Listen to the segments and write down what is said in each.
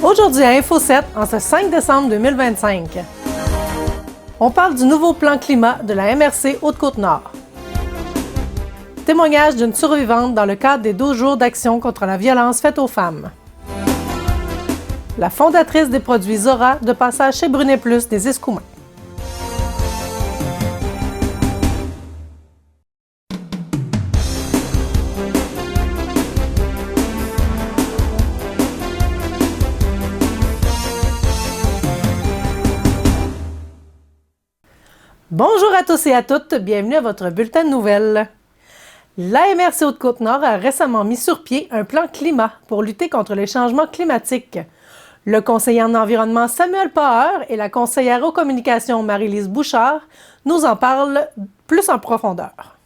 Aujourd'hui à Info7, en ce 5 décembre 2025, on parle du nouveau plan climat de la MRC Haute-Côte-Nord. Témoignage d'une survivante dans le cadre des 12 jours d'action contre la violence faite aux femmes. La fondatrice des produits Zora de passage chez Brunet Plus des Escoumins. Bonjour à tous et à toutes, bienvenue à votre bulletin de nouvelles. La MRC Haute-Côte-Nord a récemment mis sur pied un plan climat pour lutter contre les changements climatiques. Le conseiller en environnement Samuel Paher et la conseillère aux communications Marie-Lise Bouchard nous en parlent plus en profondeur.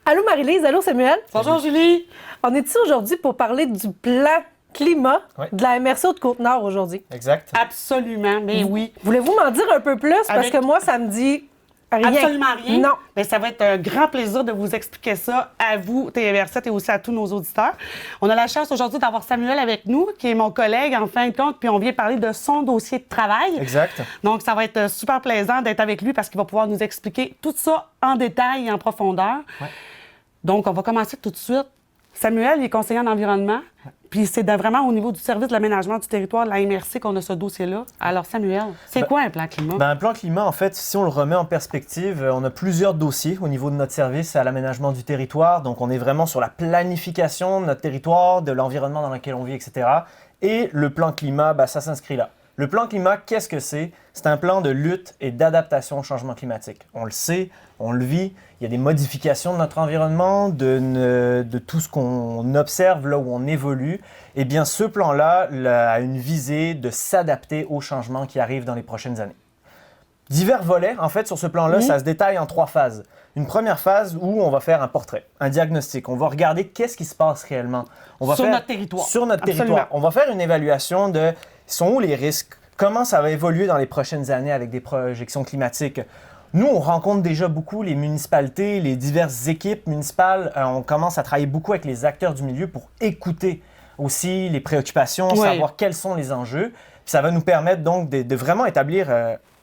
Allô Marie-Lise, allô Samuel. Bonjour Julie. On est ici aujourd'hui pour parler du plan climat de la MRC Haute-Côte-Nord aujourd'hui. Exact. Absolument, mais oui. Voulez-vous m'en dire un peu plus? Parce que moi, ça me dit rien. Absolument rien. Non. Mais ça va être un grand plaisir de vous expliquer ça à vous, TVR7, et aussi à tous nos auditeurs. On a la chance aujourd'hui d'avoir Samuel avec nous, qui est mon collègue en fin de compte, puis on vient parler de son dossier de travail. Exact. Donc, ça va être super plaisant d'être avec lui parce qu'il va pouvoir nous expliquer tout ça en détail et en profondeur. Ouais. Donc, on va commencer tout de suite. Samuel, il est conseiller en environnement. Puis c'est vraiment au niveau du service de l'aménagement du territoire de la MRC qu'on a ce dossier-là. Alors, Samuel, c'est quoi un plan climat? Un plan climat, en fait, si on le remet en perspective, on a plusieurs dossiers au niveau de notre service à l'aménagement du territoire. Donc, on est vraiment sur la planification de notre territoire, de l'environnement dans lequel on vit, etc. Et le plan climat, ça s'inscrit là. Le plan climat, qu'est-ce que c'est? C'est un plan de lutte et d'adaptation au changement climatique. On le sait, on le vit. Il y a des modifications de notre environnement, de tout ce qu'on observe là où on évolue. Eh bien, ce plan-là a une visée de s'adapter aux changements qui arrivent dans les prochaines années. Divers volets, en fait, sur ce plan-là, ça se détaille en 3 phases. Une première phase où on va faire un portrait, un diagnostic. On va regarder qu'est-ce qui se passe réellement. Sur notre territoire. Sur notre territoire. On va faire une évaluation de sont où les risques, comment ça va évoluer dans les prochaines années avec des projections climatiques. Nous, on rencontre déjà beaucoup les municipalités, les diverses équipes municipales. On commence à travailler beaucoup avec les acteurs du milieu pour écouter aussi les préoccupations, savoir quels sont les enjeux. Puis ça va nous permettre donc de vraiment établir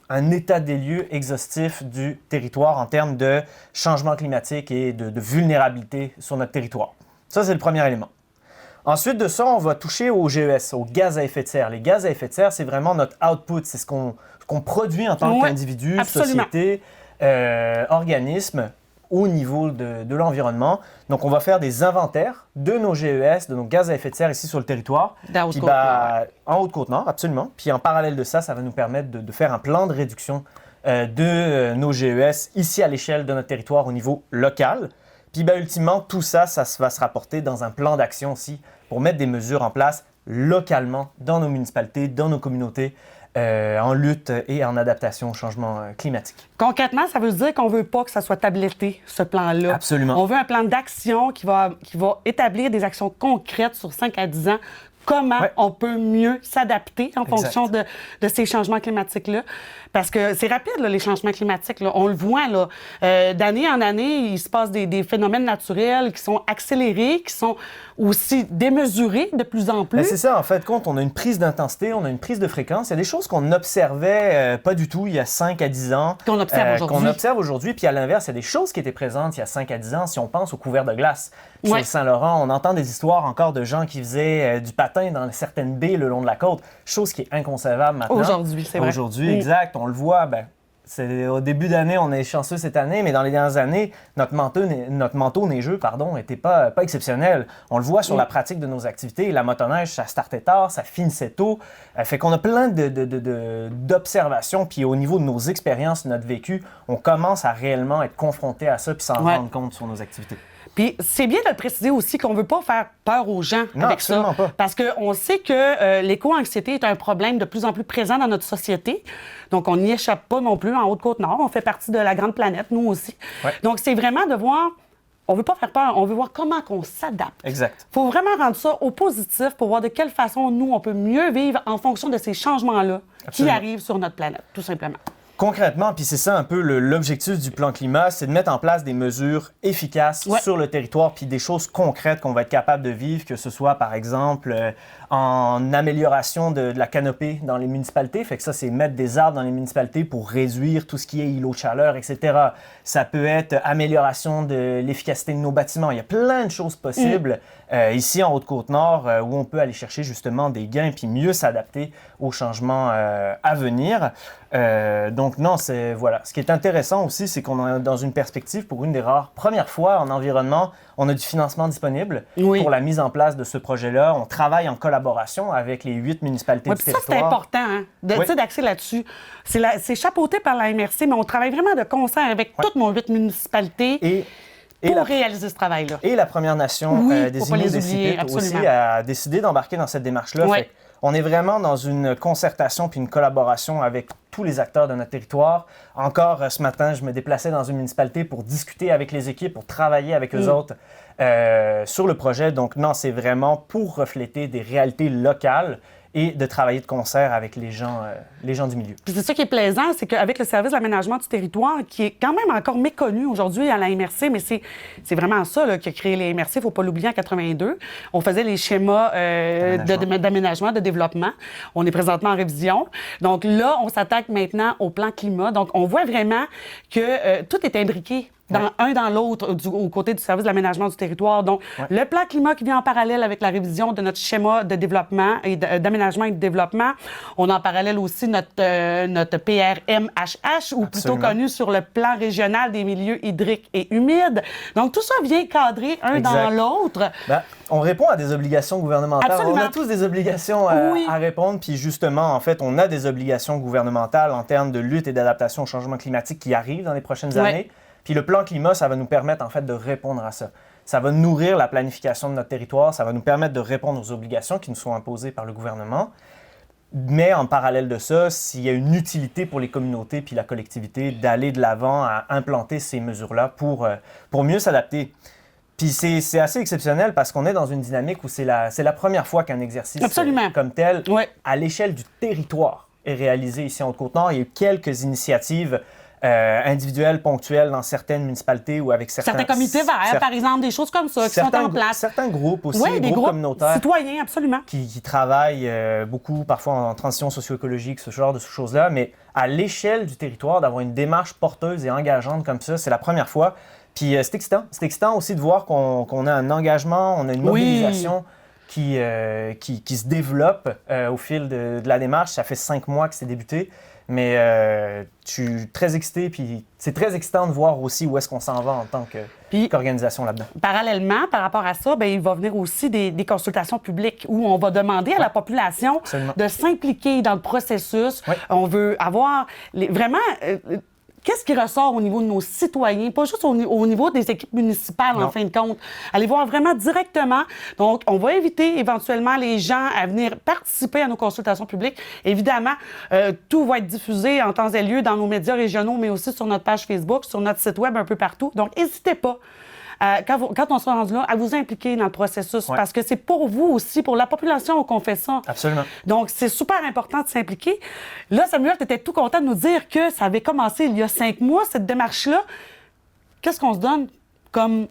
un état des lieux exhaustif du territoire en termes de changement climatique et de vulnérabilité sur notre territoire. Ça, c'est le premier élément. Ensuite de ça, on va toucher aux GES, aux gaz à effet de serre. Les gaz à effet de serre, c'est vraiment notre output, c'est ce qu'on produit en tant qu'individu, société, organisme au niveau de l'environnement. Donc, on va faire des inventaires de nos GES, de nos gaz à effet de serre ici sur le territoire. En Haute-Côte-Nord, absolument. Puis en parallèle de ça, ça va nous permettre de faire un plan de réduction de nos GES ici à l'échelle de notre territoire au niveau local. Puis ultimement, tout ça, va se rapporter dans un plan d'action aussi pour mettre des mesures en place localement dans nos municipalités, dans nos communautés, en lutte et en adaptation au changement climatique. Concrètement, ça veut dire qu'on ne veut pas que ça soit tabletté, ce plan-là. Absolument. On veut un plan d'action qui va établir des actions concrètes sur 5 à 10 ans. Comment on peut mieux s'adapter en fonction de ces changements climatiques-là. Parce que c'est rapide, là, les changements climatiques. Là. On le voit, là, d'année en année, il se passe des phénomènes naturels qui sont accélérés, qui sont aussi démesurés de plus en plus. C'est ça, en fait, compte, on a une prise d'intensité, on a une prise de fréquence. Il y a des choses qu'on n'observait pas du tout il y a 5 à 10 ans. Qu'on observe aujourd'hui. Puis à l'inverse, il y a des choses qui étaient présentes il y a 5 à 10 ans si on pense aux couverts de glace. Sur le Saint-Laurent, on entend des histoires encore de gens qui faisaient du patin dans certaines baies le long de la côte, chose qui est inconcevable maintenant. Aujourd'hui, c'est vrai. Aujourd'hui, exact. On le voit, c'est au début d'année, on est chanceux cette année, mais dans les dernières années, notre manteau neigeux, n'était pas exceptionnel. On le voit sur la pratique de nos activités. La motoneige, ça startait tard, ça finissait tôt. Fait qu'on a plein d'observations, puis au niveau de nos expériences, notre vécu, on commence à réellement être confronté à ça puis s'en rendre compte sur nos activités. Puis c'est bien de le préciser aussi qu'on ne veut pas faire peur aux gens avec ça. Pas. Parce qu'on sait que l'éco-anxiété est un problème de plus en plus présent dans notre société. Donc, on n'y échappe pas non plus en Haute-Côte-Nord. On fait partie de la grande planète, nous aussi. Ouais. Donc, c'est vraiment de voir... On ne veut pas faire peur, on veut voir comment on s'adapte. Exact. Il faut vraiment rendre ça au positif pour voir de quelle façon, nous, on peut mieux vivre en fonction de ces changements-là qui arrivent sur notre planète, tout simplement. Concrètement, puis c'est ça un peu l'objectif du plan climat, c'est de mettre en place des mesures efficaces sur le territoire, puis des choses concrètes qu'on va être capable de vivre, que ce soit par exemple en amélioration de la canopée dans les municipalités. Fait que ça, c'est mettre des arbres dans les municipalités pour réduire tout ce qui est îlots de chaleur, etc. Ça peut être amélioration de l'efficacité de nos bâtiments. Il y a plein de choses possibles ici en Haute-Côte-Nord où on peut aller chercher justement des gains puis mieux s'adapter aux changements à venir. Donc non, c'est voilà. Ce qui est intéressant aussi, c'est qu'on est dans une perspective pour une des rares premières fois en environnement, on a du financement disponible pour la mise en place de ce projet-là. On travaille en collaboration avec les 8 municipalités du territoire. Ça, c'est important, hein, d'axer là-dessus. C'est chapeauté par la MRC, mais on travaille vraiment de concert avec toutes nos 8 municipalités. Pour réaliser ce travail-là. Et la Première Nation des Inuits des Sipites aussi a décidé d'embarquer dans cette démarche-là. On est vraiment dans une concertation puis une collaboration avec tous les acteurs de notre territoire. Encore ce matin, je me déplaçais dans une municipalité pour discuter avec les équipes, pour travailler avec eux autres sur le projet. Donc non, c'est vraiment pour refléter des réalités locales et de travailler de concert avec les gens du milieu. Puis c'est ça qui est plaisant, c'est qu'avec le service d'aménagement du territoire, qui est quand même encore méconnu aujourd'hui à la MRC, mais c'est vraiment ça là, qui a créé les MRC, il ne faut pas l'oublier, en 82. On faisait les schémas d'aménagement, de développement. On est présentement en révision. Donc là, on s'attaque maintenant au plan climat. Donc on voit vraiment que tout est imbriqué. Un dans l'autre, au côté du service de l'aménagement du territoire. Donc, le plan climat qui vient en parallèle avec la révision de notre schéma de développement et d'aménagement et de développement. On a en parallèle aussi notre PRMHH, ou plutôt connu sur le plan régional des milieux hydriques et humides. Donc, tout ça vient cadrer un dans l'autre. On répond à des obligations gouvernementales. Absolument. On a tous des obligations à répondre. Puis justement, en fait, on a des obligations gouvernementales en termes de lutte et d'adaptation au changement climatique qui arrivent dans les prochaines années. Puis le plan climat, ça va nous permettre en fait de répondre à ça. Ça va nourrir la planification de notre territoire, ça va nous permettre de répondre aux obligations qui nous sont imposées par le gouvernement. Mais en parallèle de ça, s'il y a une utilité pour les communautés puis la collectivité d'aller de l'avant à implanter ces mesures-là pour mieux s'adapter. Puis c'est assez exceptionnel parce qu'on est dans une dynamique où c'est la première fois qu'un exercice comme tel, à l'échelle du territoire, est réalisé ici en Haute-Côte-Nord. Il y a eu quelques initiatives individuelles, ponctuelles dans certaines municipalités ou avec certains comités verts, par exemple, des choses comme ça qui sont en place. Certains groupes aussi, des groupes communautaires. Citoyens, absolument. Qui travaillent beaucoup, parfois en transition socio-écologique, ce genre de choses-là. Mais à l'échelle du territoire, d'avoir une démarche porteuse et engageante comme ça, c'est la première fois. Puis c'est excitant. C'est excitant aussi de voir qu'on a un engagement, on a une mobilisation qui se développe au fil de la démarche. Ça fait 5 mois que c'est débuté. Mais je suis très excité, puis c'est très excitant de voir aussi où est-ce qu'on s'en va en tant qu'organisation là-dedans. Parallèlement, par rapport à ça, il va venir aussi des consultations publiques où on va demander à la population de s'impliquer dans le processus. On veut avoir vraiment... Qu'est-ce qui ressort au niveau de nos citoyens, pas juste au niveau des équipes municipales, en fin de compte. Aller voir vraiment directement. Donc, on va inviter éventuellement les gens à venir participer à nos consultations publiques. Évidemment, tout va être diffusé en temps et lieu dans nos médias régionaux, mais aussi sur notre page Facebook, sur notre site web, un peu partout. Donc, n'hésitez pas. Quand on sera rendu là, à vous impliquer dans le processus, parce que c'est pour vous aussi, pour la population qu'on fait ça. Absolument. Donc, c'est super important de s'impliquer. Là, Samuel, tu étais tout content de nous dire que ça avait commencé il y a 5 mois, cette démarche-là. Qu'est-ce qu'on se donne comme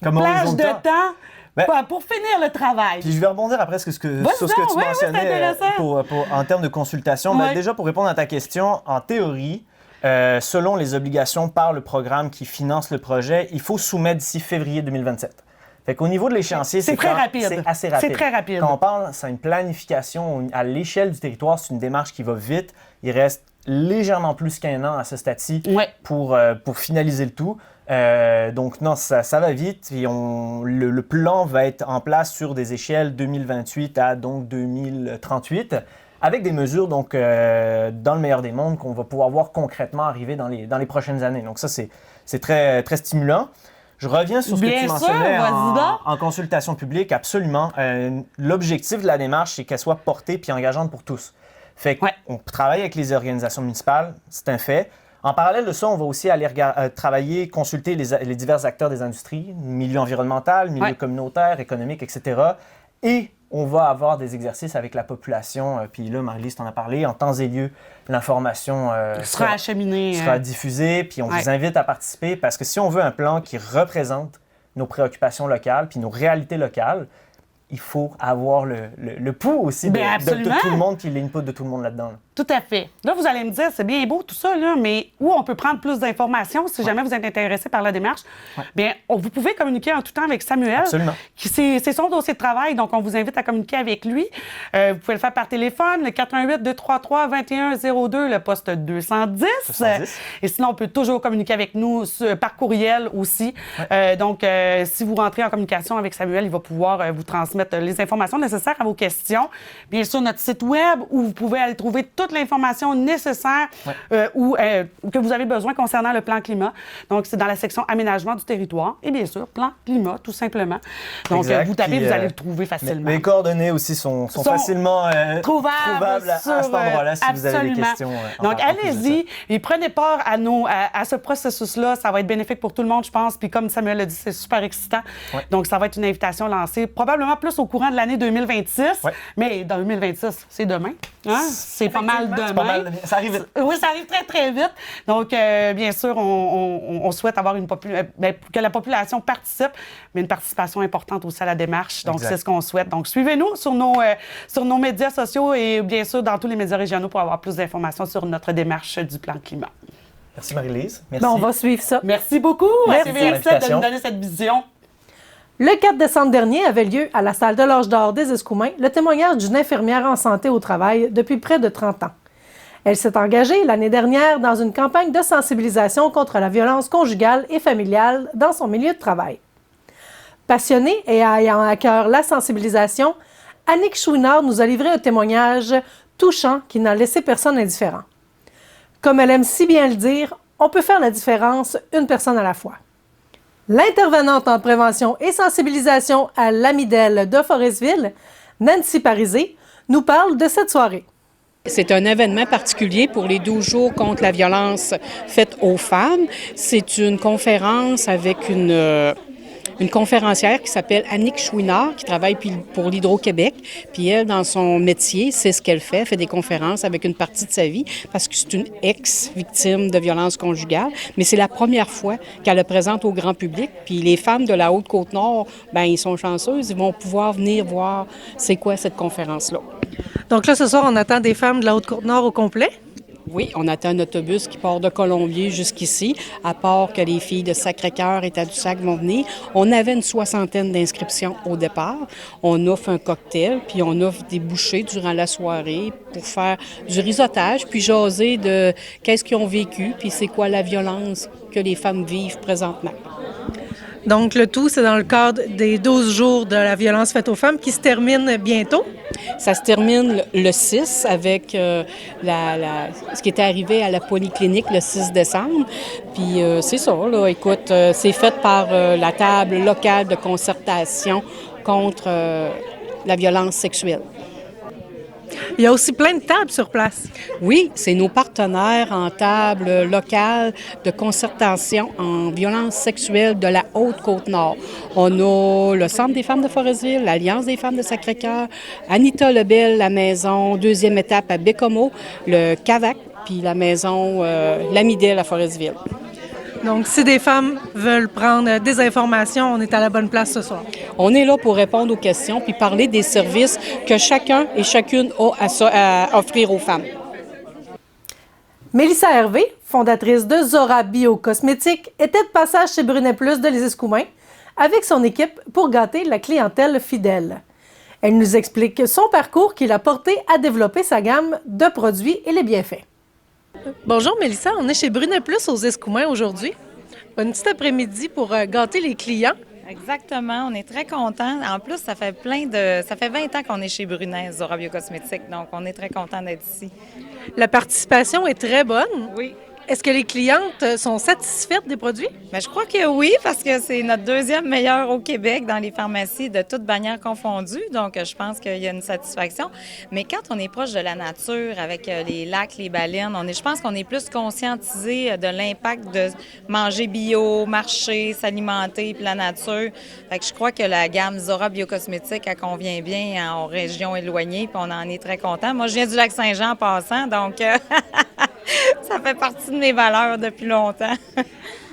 plage de temps pour finir le travail? Puis je vais rebondir après sur ce que tu mentionnais en termes de consultation. Déjà, pour répondre à ta question, en théorie, selon les obligations par le programme qui finance le projet, il faut soumettre d'ici février 2027. Fait qu'au niveau de l'échéancier, c'est très rapide. C'est assez rapide. C'est très rapide. Quand on parle, c'est une planification à l'échelle du territoire, c'est une démarche qui va vite. Il reste légèrement plus qu'1 an à ce stade-ci pour finaliser le tout. Donc non, ça va vite. Et le plan va être en place sur des échelles 2028 à donc 2038. Avec des mesures, donc, dans le meilleur des mondes, qu'on va pouvoir voir concrètement arriver dans les prochaines années. Donc ça, c'est très, très stimulant. Je reviens sur ce que tu mentionnais en consultation publique. Absolument. L'objectif de la démarche, c'est qu'elle soit portée puis engageante pour tous. Fait qu'on travaille avec les organisations municipales, c'est un fait. En parallèle de ça, on va aussi aller travailler, consulter les divers acteurs des industries, milieu environnemental, milieu communautaire, économique, etc., et on va avoir des exercices avec la population. Puis là, Marie-Lise t'en a parlé. En temps et lieu, l'information sera acheminée. Sera diffusée. Puis on vous invite à participer parce que si on veut un plan qui représente nos préoccupations locales puis nos réalités locales, il faut avoir le pouls aussi de tout le monde, puis l'input de tout le monde là-dedans. Tout à fait. Là, vous allez me dire, c'est bien beau tout ça, là, mais où on peut prendre plus d'informations si jamais vous êtes intéressé par la démarche? Bien, vous pouvez communiquer en tout temps avec Samuel. Absolument. C'est son dossier de travail, donc on vous invite à communiquer avec lui. Vous pouvez le faire par téléphone, le 418-233-2102, le poste 210. Et sinon, on peut toujours communiquer avec nous par courriel aussi. Donc, si vous rentrez en communication avec Samuel, il va pouvoir vous transmettre les informations nécessaires à vos questions. Bien sûr, notre site web où vous pouvez aller trouver toute l'information nécessaire que vous avez besoin concernant le plan climat. Donc, c'est dans la section aménagement du territoire et bien sûr, plan climat, tout simplement. Donc, vous tapez, vous allez le trouver facilement. Mes coordonnées aussi sont facilement trouvables à cet endroit-là si vous avez des questions. Donc, allez-y et prenez part à ce processus-là. Ça va être bénéfique pour tout le monde, je pense. Puis comme Samuel l'a dit, c'est super excitant. Donc, ça va être une invitation lancée probablement plus au courant de l'année 2026. Mais dans 2026, c'est demain. Hein? C'est pas mal demain. Ça arrive vite. Oui, ça arrive très, très vite. Donc, bien sûr, on souhaite avoir que la population participe, mais une participation importante aussi à la démarche. Donc, c'est ce qu'on souhaite. Donc, suivez-nous sur nos médias sociaux et bien sûr dans tous les médias régionaux pour avoir plus d'informations sur notre démarche du plan climat. Merci Marie-Lise. Merci. On va suivre ça. Merci beaucoup. Merci de nous donner cette vision. Le 4 décembre dernier avait lieu à la salle de l'Âge d'Or des Escoumins le témoignage d'une infirmière en santé au travail depuis près de 30 ans. Elle s'est engagée l'année dernière dans une campagne de sensibilisation contre la violence conjugale et familiale dans son milieu de travail. Passionnée et ayant à cœur la sensibilisation, Annick Chouinard nous a livré un témoignage touchant qui n'a laissé personne indifférent. Comme elle aime si bien le dire, on peut faire la différence une personne à la fois. L'intervenante en prévention et sensibilisation à l'Amidel de Forestville, Nancy Parisé, nous parle de cette soirée. C'est un événement particulier pour les 12 jours contre la violence faite aux femmes. C'est une conférence avec une conférencière qui s'appelle Annick Chouinard, qui travaille pour l'Hydro-Québec. Puis elle, dans son métier, c'est ce qu'elle fait des conférences avec une partie de sa vie, parce que c'est une ex-victime de violence conjugale. Mais c'est la première fois qu'elle le présente au grand public. Puis les femmes de la Haute-Côte-Nord, bien, ils sont chanceuses, ils vont pouvoir venir voir c'est quoi cette conférence-là. Donc là, ce soir, on attend des femmes de la Haute-Côte-Nord au complet? Oui, on attend un autobus qui part de Colombier jusqu'ici, à part que les filles de Sacré-Cœur et Tadoussac vont venir. On avait une 60aine d'inscriptions au départ. On offre un cocktail, puis on offre des bouchées durant la soirée pour faire du risotage, puis jaser de qu'est-ce qu'ils ont vécu, puis c'est quoi la violence que les femmes vivent présentement. Donc, le tout, c'est dans le cadre des 12 jours de la violence faite aux femmes qui se termine bientôt. Ça se termine le 6 avec ce qui était arrivé à la polyclinique le 6 décembre. Puis c'est ça, là, écoute, c'est fait par la table locale de concertation contre la violence sexuelle. Il y a aussi plein de tables sur place. Oui, c'est nos partenaires en table locale de concertation en violence sexuelle de la Haute-Côte-Nord. On a le Centre des femmes de Forestville, l'Alliance des femmes de Sacré-Cœur, Anita Lebel, la maison deuxième étape à Bécomo, le CAVAC, puis la maison L'Amidel à Forestville. Donc, si des femmes veulent prendre des informations, on est à la bonne place ce soir. On est là pour répondre aux questions puis parler des services que chacun et chacune a à offrir aux femmes. Mélissa Hervé, fondatrice de Zora Biocosmétiques, était de passage chez Brunet Plus de Les Escoumins avec son équipe pour gâter la clientèle fidèle. Elle nous explique son parcours qui l'a porté à développer sa gamme de produits et les bienfaits. Bonjour Mélissa, on est chez Brunet Plus aux Escoumins aujourd'hui. Un petit après-midi pour gâter les clients. Exactement, on est très contents. En plus, ça fait 20 ans qu'on est chez Brunet, Zora Biocosmétiques, donc on est très contents d'être ici. La participation est très bonne. Oui. Est-ce que les clientes sont satisfaites des produits? Bien, je crois que oui, parce que c'est notre deuxième meilleur au Québec dans les pharmacies de toutes bannières confondues. Donc, je pense qu'il y a une satisfaction. Mais quand on est proche de la nature, avec les lacs, les baleines, je pense qu'on est plus conscientisé de l'impact de manger bio, marcher, s'alimenter, puis la nature. Fait que je crois que la gamme Zora Biocosmétique, elle convient bien aux régions éloignées, puis on en est très content. Moi, je viens du Lac-Saint-Jean en passant, donc ça fait partie de mes valeurs depuis longtemps.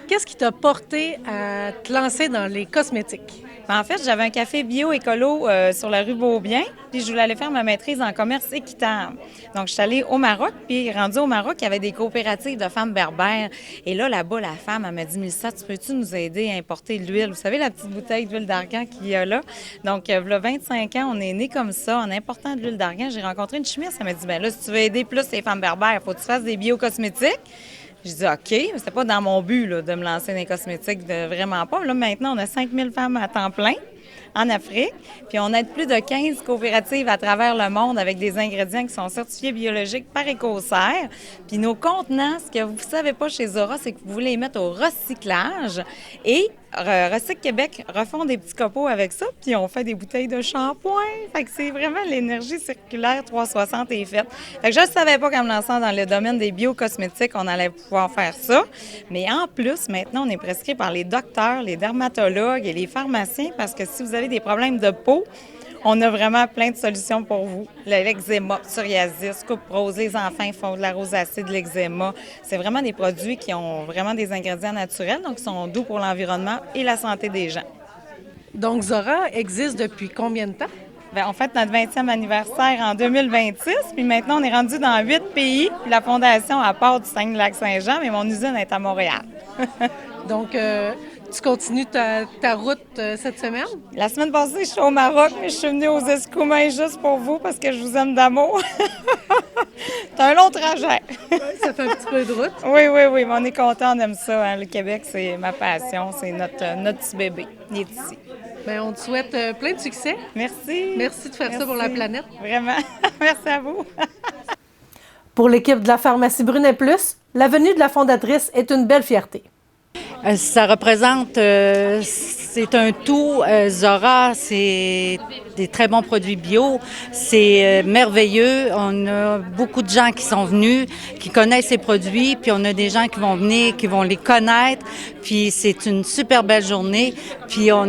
Qu'est-ce qui t'a porté à te lancer dans les cosmétiques? En fait, j'avais un café bio-écolo sur la rue Beaubien, puis je voulais aller faire ma maîtrise en commerce équitable. Donc, je suis allée au Maroc, puis rendue au Maroc, il y avait des coopératives de femmes berbères. Et là-bas, la femme, elle m'a dit « Mélissa, tu peux-tu nous aider à importer de l'huile? » Vous savez, la petite bouteille d'huile d'argan qu'il y a là? Donc, il y a 25 ans, on est nés comme ça, en important de l'huile d'argan. J'ai rencontré une chimiste, elle m'a dit « Bien là, si tu veux aider plus les femmes berbères, il faut que tu fasses des biocosmétiques. » Je dis OK, mais c'était pas dans mon but là, de me lancer dans les cosmétiques, vraiment pas. Là, maintenant, on a 5000 femmes à temps plein en Afrique, puis on aide plus de 15 coopératives à travers le monde avec des ingrédients qui sont certifiés biologiques par Écocert. Puis nos contenants, ce que vous ne savez pas chez Zora, c'est que vous voulez les mettre au recyclage et Recycle Québec refont des petits copeaux avec ça, puis on fait des bouteilles de shampoing. Fait que c'est vraiment l'énergie circulaire 360 est faite. Fait que je ne savais pas qu'en me lançant dans le domaine des biocosmétiques, on allait pouvoir faire ça. Mais en plus, maintenant, on est prescrit par les docteurs, les dermatologues et les pharmaciens parce que si vous avez des problèmes de peau, on a vraiment plein de solutions pour vous. L'eczéma, psoriasis, coupe rose, les enfants font de la rosacée, de l'eczéma. C'est vraiment des produits qui ont vraiment des ingrédients naturels, donc qui sont doux pour l'environnement et la santé des gens. Donc, Zora existe depuis combien de temps? Bien, on fête notre 20e anniversaire en 2026, puis maintenant, on est rendu dans 8 pays. Puis la fondation, à part du Saguenay-Lac-Saint-Jean, mais mon usine est à Montréal. Donc, tu continues ta route cette semaine? La semaine passée, je suis au Maroc, mais je suis venue aux Escoumins juste pour vous parce que je vous aime d'amour. C'est un long trajet. Ça fait un petit peu de route. Oui, mais on est content, on aime ça. Hein. Le Québec, c'est ma passion, c'est notre petit bébé. Il est ici. Bien, on te souhaite plein de succès. Merci. Merci de faire ça pour la planète. Vraiment. Merci à vous. Pour l'équipe de la pharmacie Brunet Plus, la venue de la fondatrice est une belle fierté. Ça représente, c'est un tout. Zora, c'est des très bons produits bio. C'est merveilleux. On a beaucoup de gens qui sont venus, qui connaissent ces produits, puis on a des gens qui vont venir, qui vont les connaître. Puis c'est une super belle journée. Puis on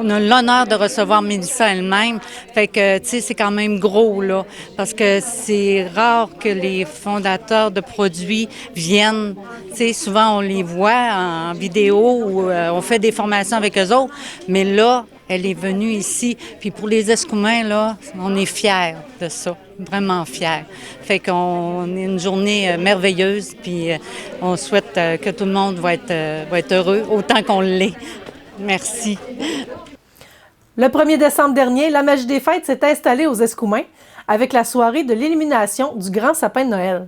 a l'honneur de recevoir Mélissa elle-même. Fait que, tu sais, c'est quand même gros, là, parce que c'est rare que les fondateurs de produits viennent. Tu sais, souvent, on les voit en vidéo ou on fait des formations avec eux autres, mais là, elle est venue ici. Puis pour les Escoumins, là, on est fiers de ça, vraiment fiers. Fait qu'on est une journée merveilleuse, puis on souhaite que tout le monde va être heureux, autant qu'on l'est. Merci. Le 1er décembre dernier, la Magie des Fêtes s'est installée aux Escoumins avec la soirée de l'élimination du grand sapin de Noël.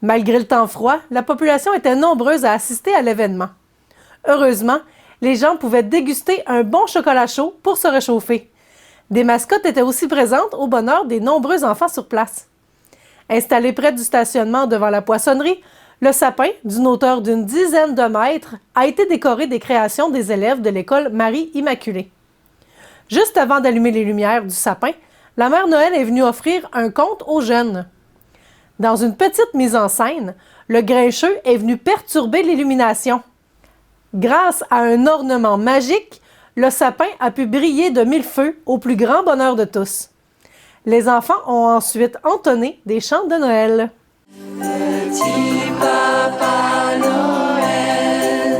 Malgré le temps froid, la population était nombreuse à assister à l'événement. Heureusement, les gens pouvaient déguster un bon chocolat chaud pour se réchauffer. Des mascottes étaient aussi présentes au bonheur des nombreux enfants sur place. Installé près du stationnement devant la poissonnerie, le sapin, d'une hauteur d'une dizaine de mètres, a été décoré des créations des élèves de l'école Marie-Immaculée. Juste avant d'allumer les lumières du sapin, la Mère Noël est venue offrir un conte aux jeunes. Dans une petite mise en scène, le grincheux est venu perturber l'illumination. Grâce à un ornement magique, le sapin a pu briller de mille feux au plus grand bonheur de tous. Les enfants ont ensuite entonné des chants de Noël. Petit Papa Noël,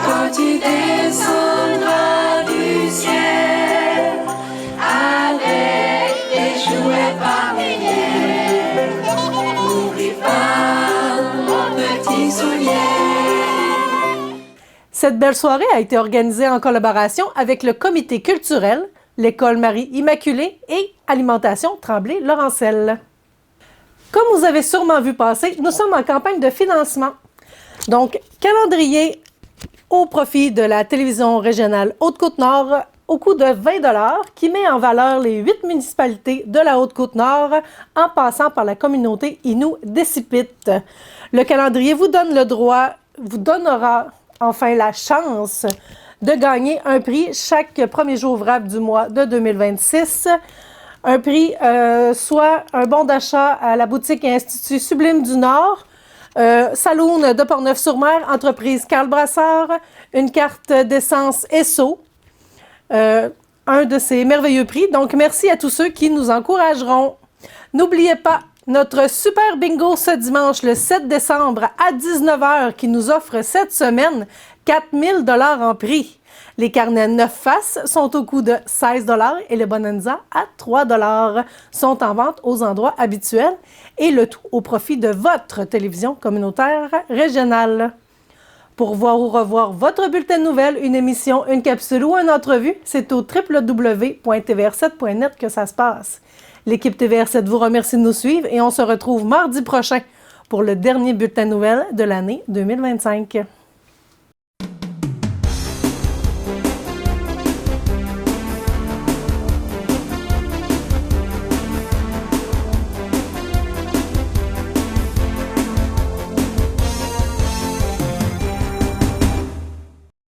quand tu descendras du ciel, avec des jouets par milliers, n'oublie pas mon petit soulier. Cette belle soirée a été organisée en collaboration avec le comité culturel, l'école Marie-Immaculée et Alimentation Tremblay-Laurencelle. Comme vous avez sûrement vu passer, nous sommes en campagne de financement. Donc, calendrier au profit de la télévision régionale Haute-Côte-Nord au coût de 20 $ qui met en valeur les 8 municipalités de la Haute-Côte-Nord en passant par la communauté Innu Décipit. Le calendrier vous donnera enfin la chance de gagner un prix chaque premier jour ouvrable du mois de 2026. Un prix, soit un bon d'achat à la boutique et Institut Sublime du Nord, Saloon de Portneuf-sur-Mer, entreprise Carl Brassard, une carte d'essence Esso, un de ces merveilleux prix. Donc, merci à tous ceux qui nous encourageront. N'oubliez pas notre super bingo ce dimanche, le 7 décembre à 19h, qui nous offre cette semaine 4 000 $ en prix. Les carnets 9 faces sont au coût de 16 $ et les Bonanza à 3 $ sont en vente aux endroits habituels et le tout au profit de votre télévision communautaire régionale. Pour voir ou revoir votre bulletin de nouvelles, une émission, une capsule ou une entrevue, c'est au www.tvr7.net que ça se passe. L'équipe TVR7 vous remercie de nous suivre et on se retrouve mardi prochain pour le dernier bulletin de nouvelles de l'année 2025.